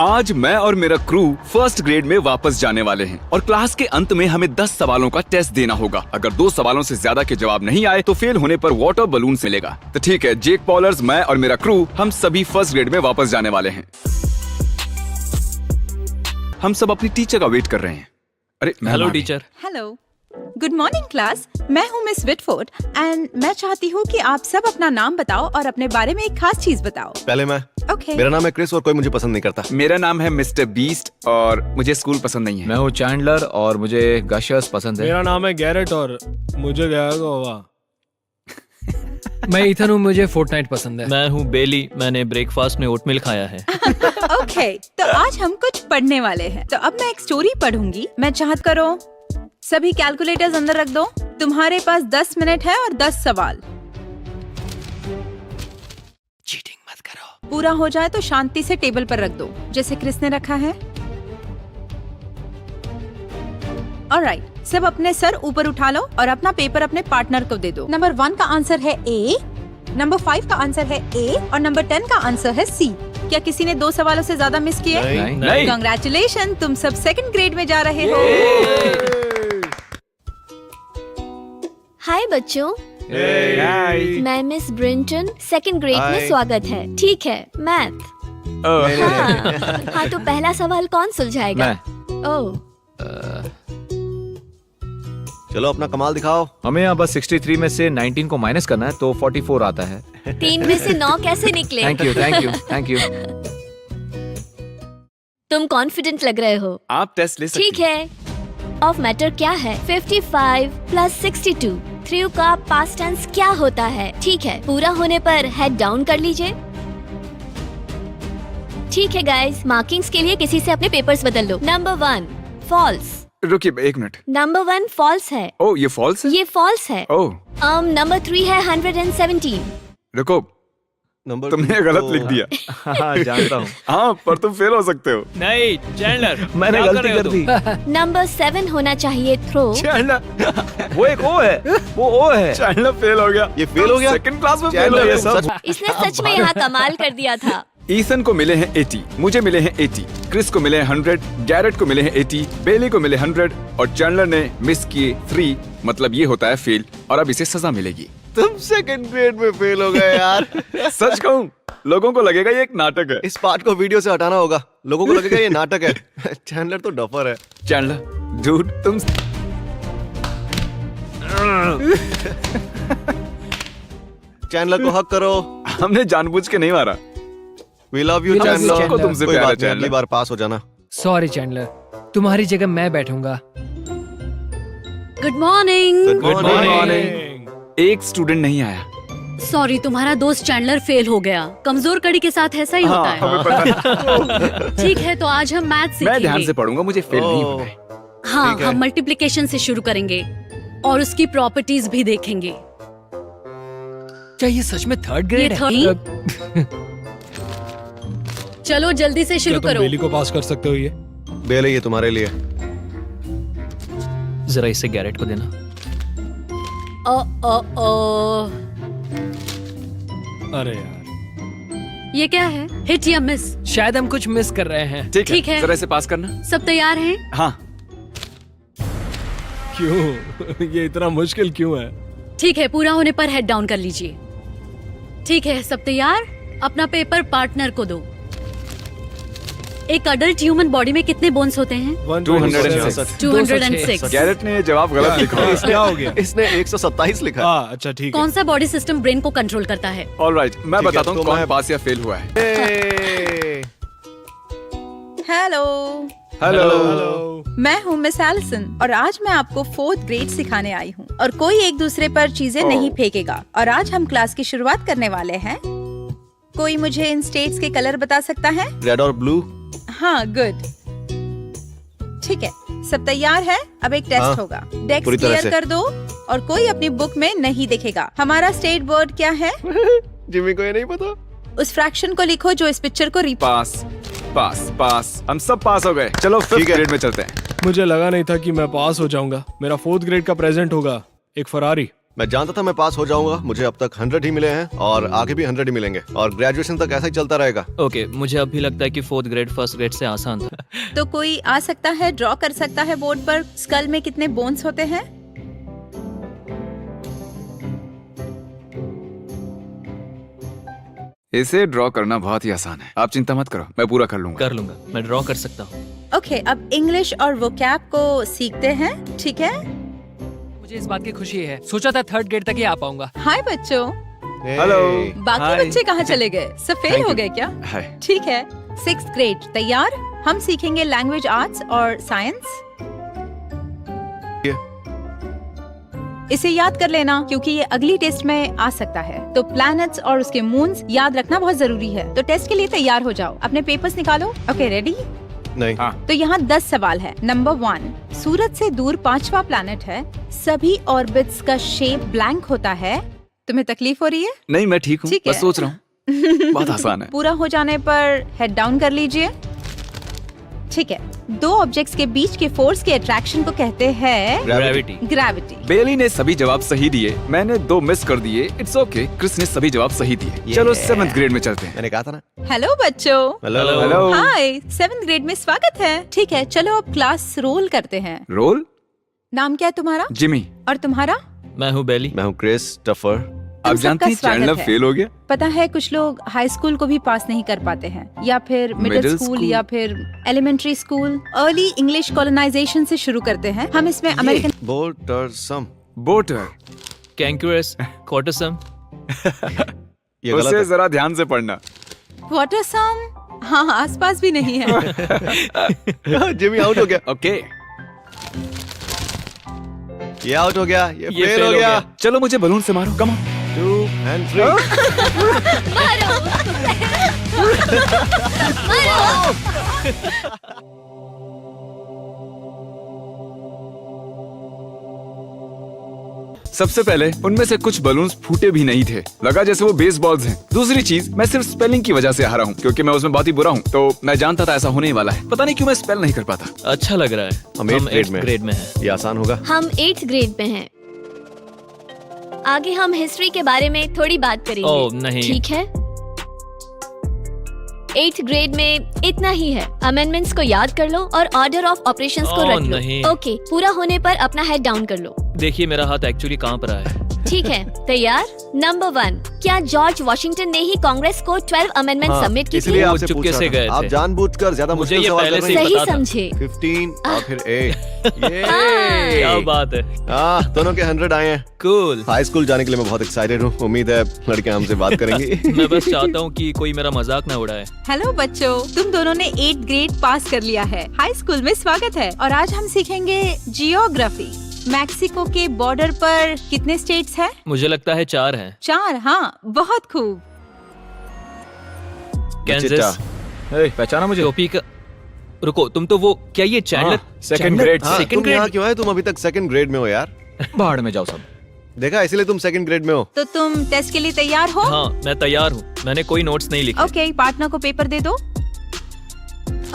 आज मैं और मेरा क्रू फर्स्ट ग्रेड में वापस जाने वाले हैं और क्लास के अंत में हमें 10 सवालों का टेस्ट देना होगा। अगर 2 सवालों से ज्यादा के जवाब नहीं आए तो फेल होने पर वाटर बलून से मिलेगा। तो ठीक है, जेक पॉलर्स, मैं और मेरा क्रू हम सभी फर्स्ट ग्रेड में वापस जाने वाले हैं। हम सब अपनी टीचर का वेट कर रहे हैं। अरे hello teacher. Hello, good morning class. मैं हूँ मिस विटफोर्ड एंड मैं चाहती हूँ कि आप सब अपना नाम बताओ और अपने बारे में एक खास चीज बताओ। पहले मैं। ओके। मेरा नाम है क्रिस और कोई मुझे पसंद नहीं करता। मेरा नाम है मिस्टर बीस्ट और मुझे स्कूल पसंद नहीं है। मैं हूँ चैंडलर और मुझे गशर्स पसंद है। मेरा नाम है गैरेट और मुझे गया गोवा। मैं इथन हूँ, मुझे फोर्टनाइट पसंद है। मैं हूँ बेली, मैंने ब्रेकफास्ट में ओटमील खाया है। ओके, तो आज हम कुछ पढ़ने वाले हैं। तो अब मैं एक स्टोरी पढ़ूंगी। मैं चाहत करो सभी कैलकुलेटर्स अंदर रख दो। तुम्हारे पास 10 मिनट है और 10 सवाल। चीटिंग मत करो। पूरा हो जाए तो शांति से टेबल पर रख दो जैसे क्रिस ने रखा है। ऑलराइट, सब अपने सर ऊपर उठा लो और अपना पेपर अपने पार्टनर को दे दो। नंबर 1 का आंसर है ए, नंबर 5 का आंसर है ए और नंबर 10 का आंसर है सी। क्या किसी ने 2 सवालों से ज्यादा मिस किए? नहीं। कांग्रेचुलेशन, तुम सब सेकंड ग्रेड में जा रहे हो। हाय बच्चों, मैं मिस ब्रिंटन, सेकंड ग्रेड में Hi. स्वागत है। ठीक है, मैथ। हाँ, तो पहला सवाल कौन सुलझाएगा? ओह, चलो अपना कमाल दिखाओ। हमें यहाँ बस 63 में से 19 को माइनस करना है तो 44 आता है। 3 में से 9 कैसे निकले? Thank you thank you thank you. तुम कॉन्फिडेंट लग रहे हो। आप टेस्ट ले सकती ठीक है, ऑफ मैटर क्या है? 55 प्लस 62, 3 का पास्ट टेंस क्या होता है? ठीक है, पूरा होने पर हेड डाउन कर लीजिए। ठीक है गाइस, मार्किंग्स के लिए किसी से अपने पेपर्स बदल लो। Number 1 false. रुकिए 1 मिनट। नंबर 1 फॉल्स है। ओह, ये फॉल्स है? ये फॉल्स है। ओह, नंबर 3 है 117। रुको, नंबर तुमने गलत लिख दिया। हाँ जानता हूँ। हाँ, पर तुम फेल हो सकते हो। नहीं चैंडलर, मैंने क्या गलती रहे हो कर तुम? दी। नंबर 7 होना चाहिए थ्रो। वो एक ओ है, वो ओ है। चैंडलर फेल हो गया। ये फेल हो गया? सेकंड क्लास में फेल चैंडलर, हो गया ये सब। सच- इसने सच में यहाँ कमाल कर दिया था। ईसन को मिले हैं 80, मुझे मिले हैं 80, क्रिस को मिले हैं 100, गैरेट को मिले हैं 80, बेली को मिले 100 और चैंडलर ने मिस किए 3। मतलब ये होता है फेल और अब इसे सजा मिलेगी। तुम सेकंड ग्रेड में फेल हो गए यार। सच कहूँ, लोगों को लगेगा ये एक नाटक है। इस पार्ट को वीडियो से हटाना होगा, लोगों को लगेगा ये नाटक है। चैंडलर तो डफर है। चैंडलर, डूड, तुम चैंडलर को हक करो। हमने जानबूझ के नहीं मारा। We love you We love you, Chandler. सबको तुमसे कोई प्यार है, बात नहीं, अगली चैंडलर। बार पास हो जाना। सॉरी चैंडलर, तुम्हारी जगह मैं बैठूंगा। Good morning. Good morning. एक स्टूडेंट नहीं आया। सॉरी, तुम्हारा दोस्त चैंडलर फेल हो गया। कमजोर कड़ी के साथ ऐसा ही होता है। हमें पता। ठीक है, तो आज हम मैथ मैं ध्यान से सीखेंगे। पढ़ूंगा, मुझे फेल नहीं होना है। हाँ, ठीक है। हम मल्टीप्लिकेशन से शुरू करेंगे और उसकी प्रॉपर्टीज भी देखेंगे। क्या ये सच में थर्ड ये ग्रेड है? थर्ड? चलो जल्दी से शुरू क्या तुम करो। बेली को पास कर सकते हो? ये बेले, ये तुम्हारे लिए। जरा इसे गैरेट को देना। ओ, अरे यार, ये क्या है? हिट या मिस? शायद हम कुछ मिस कर रहे हैं। ठीक है। जरा इसे पास करना। सब तैयार हैं? हाँ, क्यों? ये इतना मुश्किल क्यों है? ठीक है, पूरा होने पर हेड डाउन कर लीजिए। ठीक है, सब तैयार? अपना पेपर पार्टनर को दो। एक अडल्ट ह्यूमन बॉडी में कितने बोन्स होते हैं? 206। 206। गैरेट ने ये जवाब गलत लिखा। क्या हो गया? इसने 127 लिखा है। हाँ, अच्छा ठीक है। कौन सा बॉडी सिस्टम ब्रेन को कंट्रोल करता है? ऑलराइट, मैं ठीक है, बताता हूँ तो कौन मैं- पास या फेल हुआ है। Hello, hello. मैं हूँ मिस एलिसन और आज मैं आपको 4th ग्रेड सिखाने आई हूँ। और कोई एक दूसरे पर चीजें नहीं फेंकेगा। और आज हम क्लास की शुरुआत करने वाले हैं। कोई मुझे इन स्टेट्स के कलर बता सकता है? रेड और ब्लू। हाँ, गुड। ठीक है, सब तैयार है? अब एक टेस्ट हाँ, होगा। डेस्क पूरी तरह क्लियर से। कर दो और कोई अपनी बुक में नहीं दिखेगा। हमारा स्टेट वर्ड क्या है? जिमी को ये नहीं पता। उस फ्रैक्शन को लिखो जो इस पिक्चर को पास पास पास, हम सब पास हो गए। चलो 5th ग्रेड में चलते हैं। मुझे लगा नहीं था कि मैं पास हो जाऊंगा। मेरा 4th ग्रेड का प्रेजेंट होगा एक फरारी। मैं जानता था मैं पास हो जाऊंगा। मुझे अब तक 100 ही मिले हैं और आगे भी 100 ही मिलेंगे और ग्रेजुएशन तक ऐसा ही चलता रहेगा। ओके, मुझे अब भी लगता है कि 4th ग्रेड 1st ग्रेड से आसान था। तो कोई आ सकता है, ड्रॉ कर सकता है बोर्ड पर स्कल में कितने बोन्स होते हैं? इसे ड्रॉ करना बहुत ही आसान है, आप चिंता मत करो, मैं पूरा कर लूंगा। कर लूंगा, मैं ड्रॉ कर सकता हूँ। ओके, अब इंग्लिश और वोकैब को सीखते हैं, ठीक है? मुझे इस बात की खुशी है, सोचा था 3rd ग्रेड तक ही आ पाऊंगा। हाय बच्चों, हेलो। बाकी हाय। बच्चे कहाँ चले गए? सब फेल Thank हो you. गए क्या? हाय। ठीक है, 6th ग्रेड तैयार? हम सीखेंगे लैंग्वेज आर्ट्स और साइंस। इसे याद कर लेना क्योंकि ये अगली टेस्ट में आ सकता है। तो प्लैनेट्स और उसके मून्स याद रखना बहुत जरूरी है। तो टेस्ट के लिए तैयार हो जाओ, अपने पेपर्स निकालो। Okay, ready? नहीं। हाँ। तो यहाँ 10 सवाल है। नंबर 1, सूरज से दूर 5वां प्लैनेट है, सभी ऑर्बिट्स का शेप ब्लैंक होता है। तुम्हें तकलीफ हो रही है? नहीं, मैं ठीक हूँ, ठीक है। बस सोच रहा हूँ। बहुत आसान है। पूरा हो जाने पर हेड डाउन कर लीजिए। ठीक है, दो ऑब्जेक्ट्स के बीच के फोर्स के अट्रैक्शन को कहते हैं ग्रेविटी। ग्रेविटी। बेली ने सभी जवाब सही दिए, मैंने 2 मिस कर दिए। It's okay. क्रिस ने सभी जवाब सही दिए। चलो 7th ग्रेड में चलते हैं। मैंने कहा था ना। हेलो बच्चों। हेलो। हेलो। हाय, 7th ग्रेड में स्वागत है। ठीक है, चलो अब क्लास रोल करते हैं। रोल? नाम क्या है तुम्हारा? जिमी। और तुम्हारा? मैं हूँ बेली। मैं हूँ क्रिस टफर। आप सबका जानते हैं स्वागत चैंडलर है। फेल हो गया। पता है कुछ लोग हाई स्कूल को भी पास नहीं कर पाते हैं, या फिर मिडिल Middle स्कूल school? या फिर elementary school. Early English colonisation से शुरू करते हैं। हम इसमें अमेरिकन बोटरसम। बोटर। कैंक्यूरस, कॉटसम। ये गलत उसे है। जरा ध्यान से पढ़ना। वाटरसम। हाँ, आसपास भी नहीं है। जिमी आउट हो गया। ओके, ये आउट हो गया। ये ये फेल fail हो हो गया। गया। चलो मुझे बलून से मारो। Come on. 2 and 3। सबसे पहले उनमें से कुछ बलून्स फूटे भी नहीं थे, लगा जैसे वो बेसबॉल्स हैं। दूसरी चीज, मैं सिर्फ स्पेलिंग की वजह से हारा हूँ क्योंकि मैं उसमें बहुत ही बुरा हूँ। तो मैं जानता था ऐसा होने ही वाला है। पता नहीं क्यों मैं स्पेल नहीं कर पाता। अच्छा लग रहा है। हम 8th 8th ग्रेड में हैं। ये आसान होगा। हम 8th ग्रेड में हैं। आगे हम हिस्ट्री के बारे में थोड़ी बात करेंगे। ओह, नहीं। ठीक है, 8th ग्रेड में इतना ही है। अमेंडमेंट्स को याद कर लो और ऑर्डर ऑफ ऑपरेशंस को ओह, रख लो। नहीं। ओके, पूरा होने पर अपना हेड डाउन कर लो। देखिए, मेरा हाथ एक्चुअली कांप रहा है। ठीक है, तैयार? नंबर 1, क्या जॉर्ज वॉशिंगटन ने ही कांग्रेस को 12 अमेंडमेंट सबमिट की इसलिए थी? वो आपसे चुपके पूछा से था। गए आप थे। जानबूझकर ज्यादा मुझे मुश्किल ये सवाल पहले कर से रहे ही हैं। सही पता था। समझे। 15 और फिर 8। क्या बात है। दोनों के 100 आए हैं। कूल। हाई स्कूल जाने के लिए मैं बहुत एक्साइटेड हूँ। उम्मीद है लड़कियां हमसे बात करेंगी। मैं बस चाहता हूँ कि कोई मेरा मजाक ना उड़ाए। हेलो बच्चों, तुम दोनों ने 8th ग्रेड पास कर लिया है। हाई स्कूल में स्वागत है। और आज हम सीखेंगे जियोग्राफी। मैक्सिको के बॉर्डर पर कितने स्टेट्स हैं? मुझे लगता है 4 हैं। 4। हाँ, बहुत खूब। कैंसस, पहचाना मुझे? टोपी का। रुको, तुम तो वो क्या ये चैंडलर? 2nd ग्रेड हाँ, Second तुम grade? यहाँ क्यों आए? तुम अभी तक 2nd ग्रेड में हो यार। बाहर में जाओ सब। देखा, इसीलिए तुम 2nd ग्रेड में हो। तो तुम टेस्ट के लिए तैयार हो? हाँ, मैं तैयार हूँ। मैंने कोई नोट्स नहीं लिखे। ओके, पार्टनर को पेपर दे दो।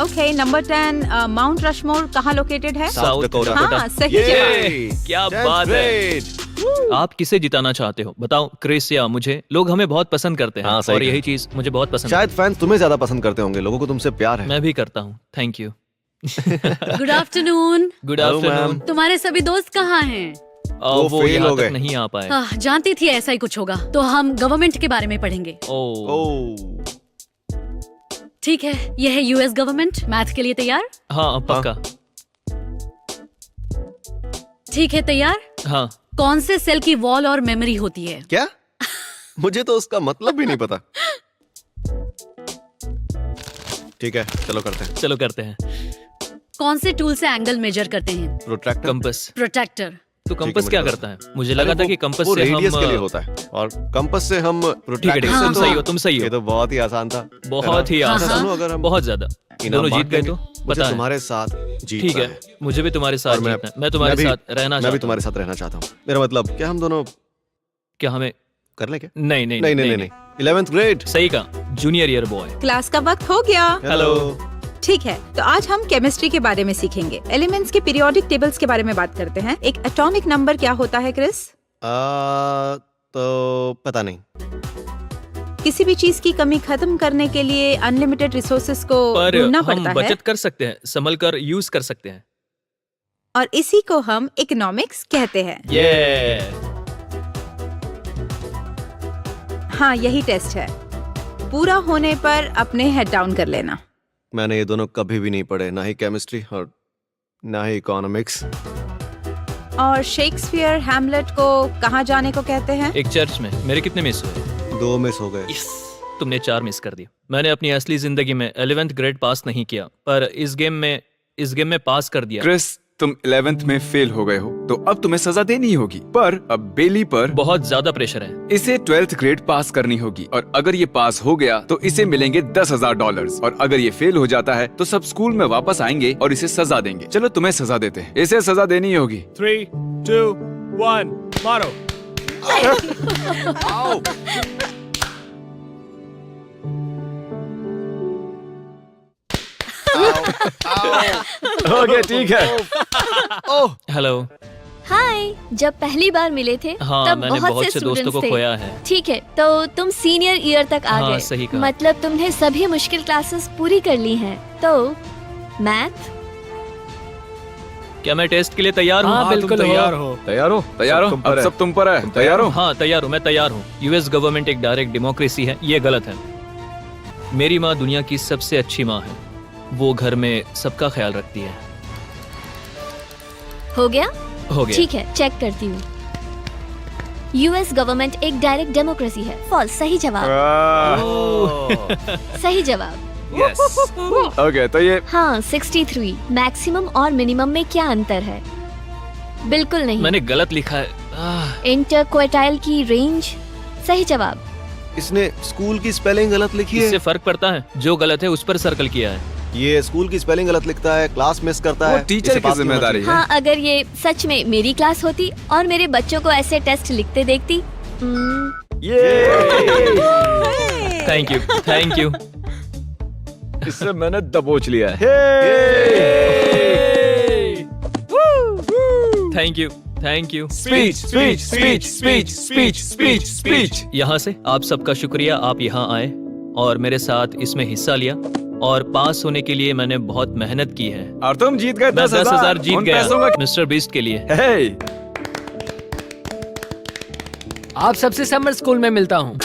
ओके, नंबर 10, माउंट रशमोर कहाँ लोकेटेड है? South Dakota। हाँ, सही ये जवाब। क्या 10th बात है। grade। आप किसे जिताना चाहते हो बताओ, क्रिस या मुझे? लोग हमें बहुत पसंद करते हैं। हाँ, सही और कहा। यही चीज मुझे बहुत पसंद है। शायद फैंस तुम्हें ज्यादा पसंद करते होंगे। लोगों को तुमसे प्यार है। मैं भी करता हूँ। Thank you. Good afternoon. Good Hello, afternoon. ma'am। तुम्हारे सभी दोस्त कहाँ हैं? वो fail यहाँ हो गए। तक नहीं आ पाए। जानती थी ऐसा ही कुछ होगा। तो हम गवर्नमेंट के बारे में पढ़ेंगे। ओह, ओह, ठीक है, यह है यूएस गवर्नमेंट। मैथ के लिए तैयार? हाँ पक्का। ठीक है, तैयार? हाँ, कौन से सेल की वॉल और मेमोरी होती है? क्या? मुझे तो उसका मतलब भी नहीं पता। ठीक है, चलो करते हैं। चलो करते हैं। कौन से टूल से एंगल मेजर करते हैं? प्रोट्रैक्टर। कंपस। प्रोटेक्टर। तो कंपस मुझे क्या पता। करता है? मुझे लगा था कि कंपस वो से हम रेडियस के लिए होता है और कंपस से हम ठीक है, प्रोट्रैक्टर ठीक है, से तुम तो- सही हो, तुम सही ये हो। तो बहुत ही आसान था। बहुत ही है ना? आसान। सुनो, अगर हम बहुत ज्यादा। इनाम दोनों जीत बांट गए देंगे, तो मुझे पता है। तुम्हारे साथ जीतना ठीक है, मुझे भी तुम्हारे साथ और मैं- जीतना है। मैं तुम्हारे मैं भी- साथ रहना मैं चाहता भी हूँ। तुम्हारे साथ रहना चाहता हूँ। मेरा मतलब क्या हम दोनों क्या हमें? कर लें क्या? नहीं नहीं नहीं नहीं नहीं 11th ग्रेड। सही कहा, जूनियर ईयर बॉय। क्लास का वक्त हो गया। हेलो। ठीक है, तो आज हम केमिस्ट्री के बारे में सीखेंगे। एलिमेंट्स के पीरियोडिक टेबल्स के बारे में बात करते हैं। एक एटॉमिक नंबर क्या होता है क्रिस? तो पता नहीं। किसी भी चीज की कमी खत्म करने के लिए अनलिमिटेड रिसोर्सेस को पर ढूंढना हम पड़ता है, बचत कर सकते हैं, संभल कर यूज कर सकते हैं। और इसी को हम इकोनॉमिक्स कहते हैं। ये हाँ, यही टेस्ट है। पूरा होने पर अपने हेड डाउन कर लेना। मैंने ये दोनों कभी भी नहीं पढ़े, ना ही केमिस्ट्री और ना ही इकोनॉमिक्स। और शेक्सपियर हैमलेट को कहाँ जाने को कहते हैं? एक चर्च में। मेरे कितने मिस हुए? 2 मिस हो गए। तुमने 4 मिस कर दिया। मैंने अपनी असली जिंदगी में 11th ग्रेड पास नहीं किया, पर इस गेम में पास कर दिया। क्रिस, तुम 11th में फेल हो गए हो, तो अब तुम्हें सजा देनी होगी। पर अब बेली पर बहुत ज्यादा प्रेशर है। इसे 12th ग्रेड पास करनी होगी, और अगर ये पास हो गया तो इसे मिलेंगे $10,000, और अगर ये फेल हो जाता है तो सब स्कूल में वापस आएंगे और इसे सजा देंगे। चलो तुम्हें सजा देते हैं, इसे सजा देनी होगी। 3, 2, 1, मारो। ओके, ठीक है। हेलो। हाय, जब पहली बार मिले थे हाँ, तब मैंने बहुत से दोस्तों स्टूडेंट्स को थे। खोया है। ठीक है, तो तुम सीनियर ईयर तक आ हाँ, गए। सही कहा। मतलब तुमने सभी मुश्किल क्लासेस पूरी कर ली हैं। तो मैथ, क्या मैं टेस्ट के लिए तैयार हूँ? हाँ, तुम बिल्कुल तैयार हो। तैयार हो? तैयार हो? सब तुम पर अब है। सब तुम पर है। तैयार हो? हाँ, तैयार हूँ। मैं तैयार हूँ। यूएस गवर्नमेंट एक डायरेक्ट डेमोक्रेसी है, ये गलत है। मेरी माँ दुनिया की सबसे अच्छी माँ है। वो घर में सबका ख्याल रखती है। हो गया? हो गया। ठीक है, चेक करती हूँ। यूएस गवर्नमेंट एक डायरेक्ट डेमोक्रेसी है। फॉल्स। सही जवाब। सही जवाब। ओके, तो ये हाँ, 63। मैक्सिमम और मिनिमम में क्या अंतर है? बिल्कुल नहीं। मैंने गलत लिखा है। इंटरक्वार्टाइल की रेंज। सही जवाब। इसने स्कूल की स्पेलिंग गलत लिखी इससे है। फर्क पड़ता है? जो गलत है उस पर सर्कल किया है। ये स्कूल की स्पेलिंग गलत लिखता है, क्लास मिस करता वो है। टीचर इसे की पास नहीं होना जिम्मेदारी चाहिए। है। हाँ, अगर ये सच में मेरी क्लास होती और मेरे बच्चों को ऐसे टेस्ट लिखते देखती। Thank you, thank you. इससे मैंने दबोच लिया है। Thank you, thank you. Speech, speech, speech, speech, speech, speech, speech. यहाँ से आप सबका शुक्रिया, आप यहाँ आए और मेरे साथ इसमें हिस्सा लिया, और पास होने के लिए मैंने बहुत मेहनत की है। और तुम जीत गए मैं 10,000 जीत उन पैसों गया का- मिस्टर बीस्ट के लिए। हे, आप सबसे समर स्कूल में मिलता हूँ।